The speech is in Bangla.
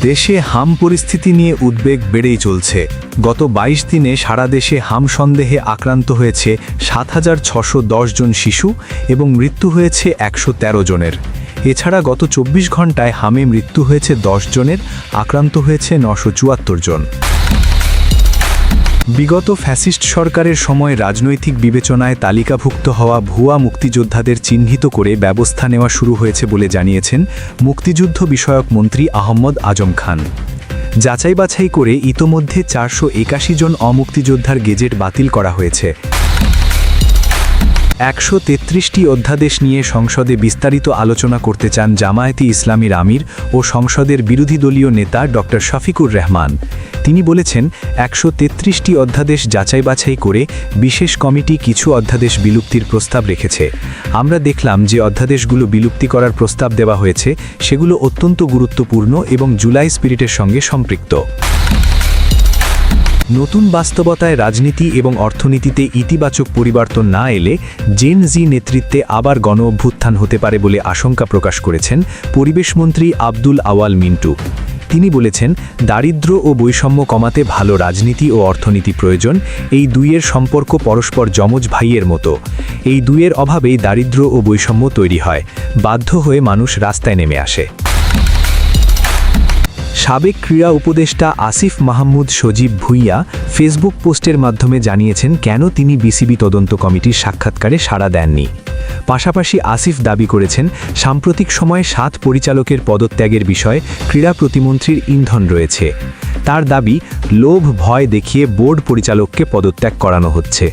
দেশে হাম পরিস্থিতি নিয়ে উদ্বেগ বেড়েই চলছে। গত ২২ দিনে সারা দেশে হাম সন্দেহে আক্রান্ত হয়েছে ৭৬১০ জন শিশু এবং মৃত্যু হয়েছে ১১৩ জনের। এছাড়া গত ২৪ ঘন্টায় হামে মৃত্যু হয়েছে ১০ জনের, আক্রান্ত হয়েছে ৯৭৪ জন। বিগত ফ্যাসিস্ট সরকারের সময় রাজনৈতিক বিবেচনায় তালিকাভুক্ত হওয়া ভুয়া মুক্তিযোদ্ধাদের চিহ্নিত করে ব্যবস্থা নেওয়া শুরু হয়েছে বলে জানিয়েছেন মুক্তিযুদ্ধ বিষয়ক মন্ত্রী আহমদ আজম খান। যাচাই বাছাই করে ইতোমধ্যে ৪৮১ জন অমুক্তিযোদ্ধার গেজেট বাতিল করা হয়েছে। ১৩৩টি অধ্যাদেশ নিয়ে সংসদে বিস্তারিত আলোচনা করতে চান জামায়াতে ইসলামীর আমির ও সংসদের বিরোধী দলীয় নেতা ড শফিকুর রহমান। তিনি বলেছেন, ১৩৩টি অধ্যাদেশ যাচাই বাছাই করে বিশেষ কমিটি কিছু অধ্যাদেশ বিলুপ্তির প্রস্তাব রেখেছে। আমরা দেখলাম যে অধ্যাদেশগুলো বিলুপ্তি করার প্রস্তাব দেওয়া হয়েছে সেগুলো অত্যন্ত গুরুত্বপূর্ণ এবং জুলাই স্পিরিটের সঙ্গে সম্পৃক্ত। নতুন বাস্তবতায় রাজনীতি এবং অর্থনীতিতে ইতিবাচক পরিবর্তন না এলে জেন জি নেতৃত্বে আবার গণ-অভ্যুত্থান হতে পারে বলে আশঙ্কা প্রকাশ করেছেন পরিবেশমন্ত্রী আব্দুল আওয়াল মিন্টু। তিনি বলেছেন, দারিদ্র্য ও বৈষম্য কমাতে ভালো রাজনীতি ও অর্থনীতি প্রয়োজন। এই দুইয়ের সম্পর্ক পরস্পর যমজ ভাইয়ের মতো। এই দুইয়ের অভাবেই দারিদ্র্য ও বৈষম্য তৈরি হয়। বাধ্য হয়ে মানুষ রাস্তায় নেমে আসে। সাবেক ক্রীড়া উপদেষ্টা আসিফ মাহমুদ সজীব ভুঁইয়া ফেসবুক পোস্টের মাধ্যমে জানিয়েছেন কেন তিনি বিসিবি তদন্ত কমিটির সাক্ষাৎকারে সাড়া দেননি। পাশাপাশি আসিফ দাবি করেছেন, সাম্প্রতিক সময়ে ৭ পরিচালকের পদত্যাগের বিষয়ে ক্রীড়া প্রতিমন্ত্রীর ইন্ধন রয়েছে। তার দাবি, লোভ ভয় দেখিয়ে বোর্ড পরিচালককে পদত্যাগ করানো হচ্ছে।